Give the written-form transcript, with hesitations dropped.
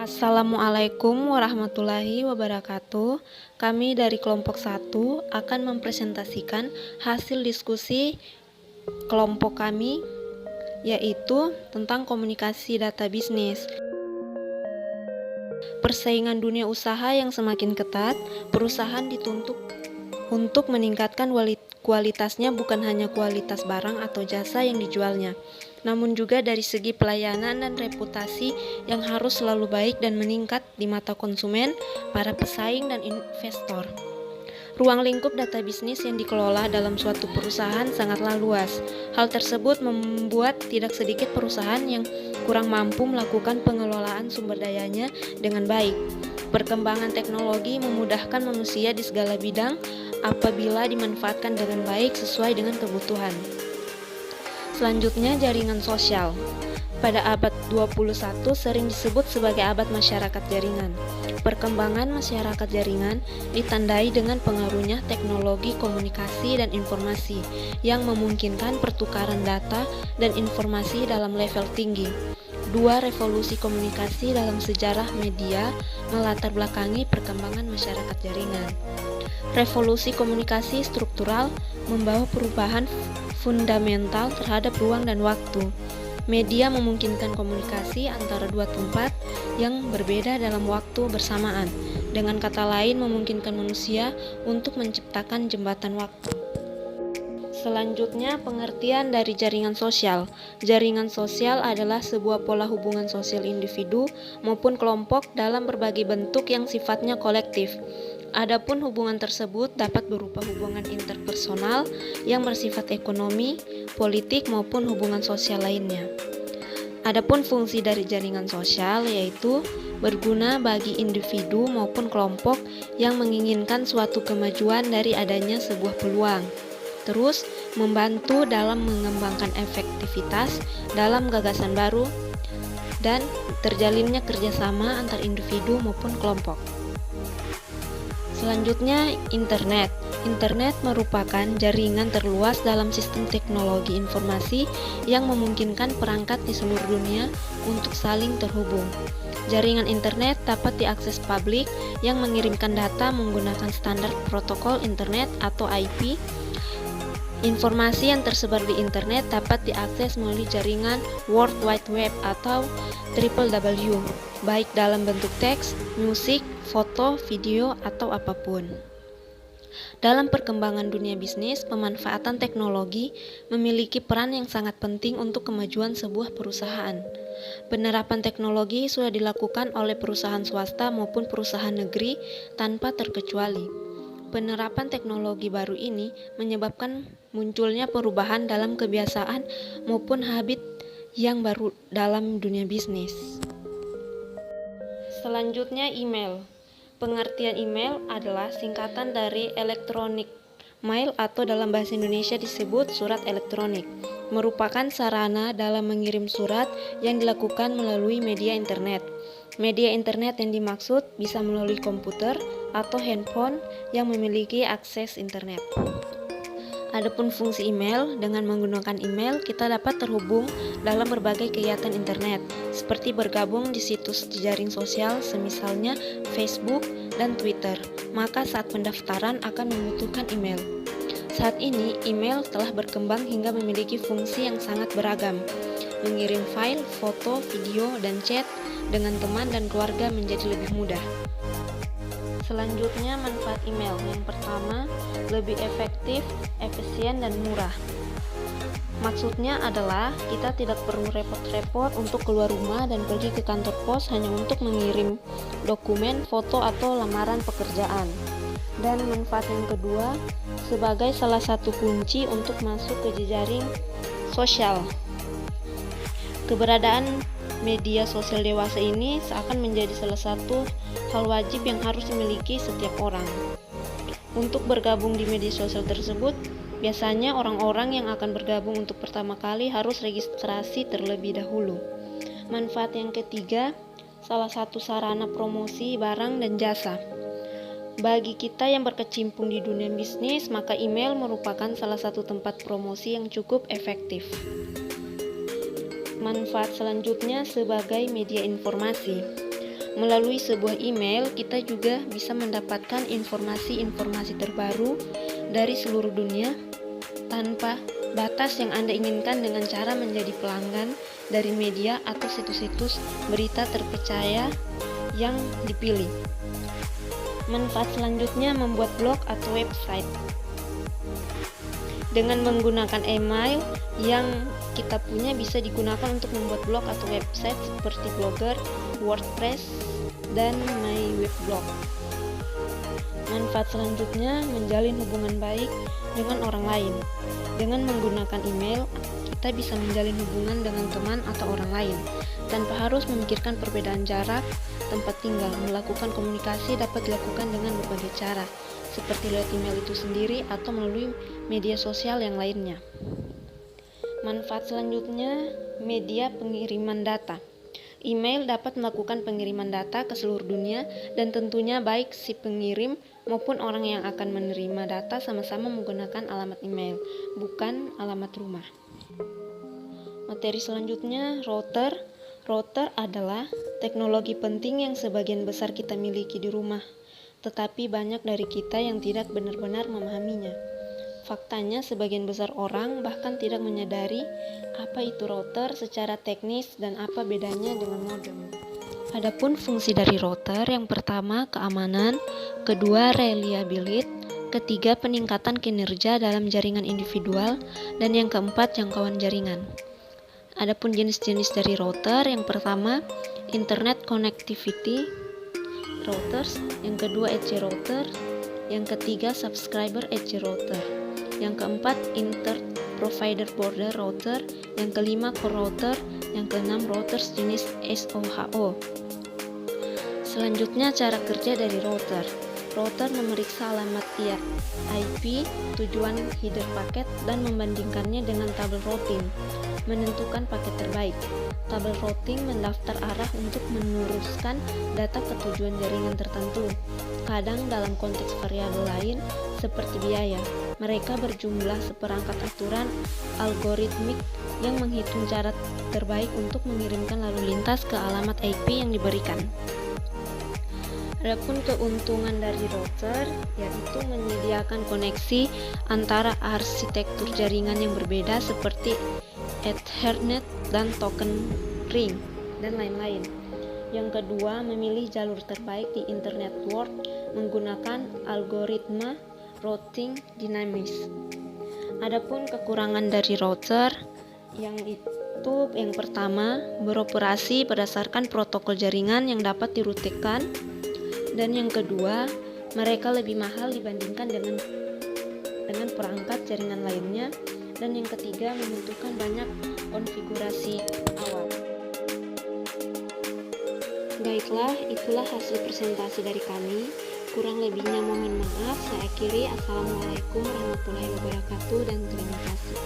Assalamualaikum warahmatullahi wabarakatuh. Kami dari kelompok 1 akan mempresentasikan hasil diskusi kelompok kami, yaitu tentang komunikasi data bisnis. Persaingan dunia usaha yang semakin ketat, perusahaan dituntut untuk meningkatkan kualitasnya, bukan hanya kualitas barang atau jasa yang dijualnya, namun juga dari segi pelayanan dan reputasi yang harus selalu baik dan meningkat di mata konsumen, para pesaing, dan investor. Ruang lingkup data bisnis yang dikelola dalam suatu perusahaan sangatlah luas. Hal tersebut membuat tidak sedikit perusahaan yang kurang mampu melakukan pengelolaan sumber dayanya dengan baik. Perkembangan teknologi memudahkan manusia di segala bidang apabila dimanfaatkan dengan baik sesuai dengan kebutuhan. Selanjutnya, jaringan sosial. Pada abad 21 sering disebut sebagai abad masyarakat jaringan. Perkembangan masyarakat jaringan ditandai dengan pengaruhnya teknologi komunikasi dan informasi yang memungkinkan pertukaran data dan informasi dalam level tinggi. Dua revolusi komunikasi dalam sejarah media melatar belakangi perkembangan masyarakat jaringan. Revolusi komunikasi struktural membawa perubahan fundamental terhadap ruang dan waktu. Media memungkinkan komunikasi antara dua tempat yang berbeda dalam waktu bersamaan. Dengan kata lain, memungkinkan manusia untuk menciptakan jembatan waktu. Selanjutnya, pengertian dari jaringan sosial. Jaringan sosial adalah sebuah pola hubungan sosial individu maupun kelompok dalam berbagai bentuk yang sifatnya kolektif. Adapun hubungan tersebut dapat berupa hubungan interpersonal yang bersifat ekonomi, politik, maupun hubungan sosial lainnya. Adapun fungsi dari jaringan sosial yaitu berguna bagi individu maupun kelompok yang menginginkan suatu kemajuan dari adanya sebuah peluang. Terus, membantu dalam mengembangkan efektivitas dalam gagasan baru dan terjalinnya kerjasama antar individu maupun kelompok. Selanjutnya, internet. Internet merupakan jaringan terluas dalam sistem teknologi informasi yang memungkinkan perangkat di seluruh dunia untuk saling terhubung. Jaringan internet dapat diakses publik yang mengirimkan data menggunakan standar protokol internet atau IP. Informasi yang tersebar di internet dapat diakses melalui jaringan World Wide Web atau WWW, baik dalam bentuk teks, musik, foto, video, atau apapun. Dalam perkembangan dunia bisnis, pemanfaatan teknologi memiliki peran yang sangat penting untuk kemajuan sebuah perusahaan. Penerapan teknologi sudah dilakukan oleh perusahaan swasta maupun perusahaan negeri tanpa terkecuali. Penerapan teknologi baru ini menyebabkan munculnya perubahan dalam kebiasaan maupun habit yang baru dalam dunia bisnis. Selanjutnya, email. Pengertian email adalah singkatan dari electronic mail atau dalam bahasa Indonesia disebut surat elektronik. Merupakan sarana dalam mengirim surat yang dilakukan melalui media internet. Media internet yang dimaksud bisa melalui komputer atau handphone yang memiliki akses internet. Adapun fungsi email, dengan menggunakan email kita dapat terhubung dalam berbagai kegiatan internet, seperti bergabung di situs jejaring sosial semisalnya Facebook dan Twitter. Maka saat pendaftaran akan membutuhkan email. Saat ini, email telah berkembang hingga memiliki fungsi yang sangat beragam. Mengirim file, foto, video, dan chat dengan teman dan keluarga menjadi lebih mudah. Selanjutnya, manfaat email. Yang pertama, lebih efektif, efisien, dan murah. Maksudnya adalah kita tidak perlu repot-repot untuk keluar rumah dan pergi ke kantor pos hanya untuk mengirim dokumen, foto, atau lamaran pekerjaan. Dan manfaat yang kedua, sebagai salah satu kunci untuk masuk ke jejaring sosial. Keberadaan media sosial dewasa ini seakan menjadi salah satu hal wajib yang harus dimiliki setiap orang. Untuk bergabung di media sosial tersebut, biasanya orang-orang yang akan bergabung untuk pertama kali harus registrasi terlebih dahulu. Manfaat yang ketiga, salah satu sarana promosi barang dan jasa. Bagi kita yang berkecimpung di dunia bisnis, maka email merupakan salah satu tempat promosi yang cukup efektif. Manfaat selanjutnya sebagai media informasi. Melalui sebuah email, kita juga bisa mendapatkan informasi-informasi terbaru dari seluruh dunia tanpa batas yang Anda inginkan dengan cara menjadi pelanggan dari media atau situs-situs berita terpercaya yang dipilih. Manfaat selanjutnya membuat blog atau website. Dengan menggunakan email yang kita punya bisa digunakan untuk membuat blog atau website seperti Blogger, WordPress, dan MyWebblog. Manfaat selanjutnya menjalin hubungan baik dengan orang lain. Dengan menggunakan email, kita bisa menjalin hubungan dengan teman atau orang lain tanpa harus memikirkan perbedaan jarak, tempat tinggal. Melakukan komunikasi dapat dilakukan dengan berbagai cara, seperti lewat email itu sendiri atau melalui media sosial yang lainnya. Manfaat selanjutnya, media pengiriman data. Email dapat melakukan pengiriman data ke seluruh dunia dan tentunya baik si pengirim maupun orang yang akan menerima data sama-sama menggunakan alamat email, bukan alamat rumah. Materi selanjutnya, router. Router adalah teknologi penting yang sebagian besar kita miliki di rumah, tetapi banyak dari kita yang tidak benar-benar memahaminya. Faktanya, sebagian besar orang bahkan tidak menyadari apa itu router secara teknis dan apa bedanya dengan modem. Adapun fungsi dari router, yang pertama keamanan, kedua reliability, ketiga peningkatan kinerja dalam jaringan individual, dan yang keempat jangkauan jaringan. Adapun jenis-jenis dari router, yang pertama internet connectivity routers, yang kedua edge router, yang ketiga subscriber edge router, yang keempat inter-provider border router, yang kelima core router, yang keenam routers jenis SOHO. Selanjutnya cara kerja dari router. Router memeriksa alamat IP, tujuan header paket, dan membandingkannya dengan tabel routing, menentukan paket terbaik. Tabel routing mendaftar arah untuk meneruskan data ke tujuan jaringan tertentu. Kadang dalam konteks variabel lain seperti biaya, mereka berjumlah seperangkat aturan algoritmik yang menghitung cara terbaik untuk mengirimkan lalu lintas ke alamat IP yang diberikan. Adapun keuntungan dari router yaitu menyediakan koneksi antara arsitektur jaringan yang berbeda seperti Ethernet dan token ring dan lain-lain. Yang kedua, memilih jalur terbaik di internet network menggunakan algoritma routing dinamis. Adapun kekurangan dari router yang pertama, beroperasi berdasarkan protokol jaringan yang dapat dirutikan, dan yang kedua, mereka lebih mahal dibandingkan dengan perangkat jaringan lainnya, dan yang ketiga, membutuhkan banyak konfigurasi awal. Baiklah, itulah hasil presentasi dari kami. Kurang lebihnya mohon maaf. Saya akhiri. Assalamualaikum warahmatullahi wabarakatuh dan terima kasih.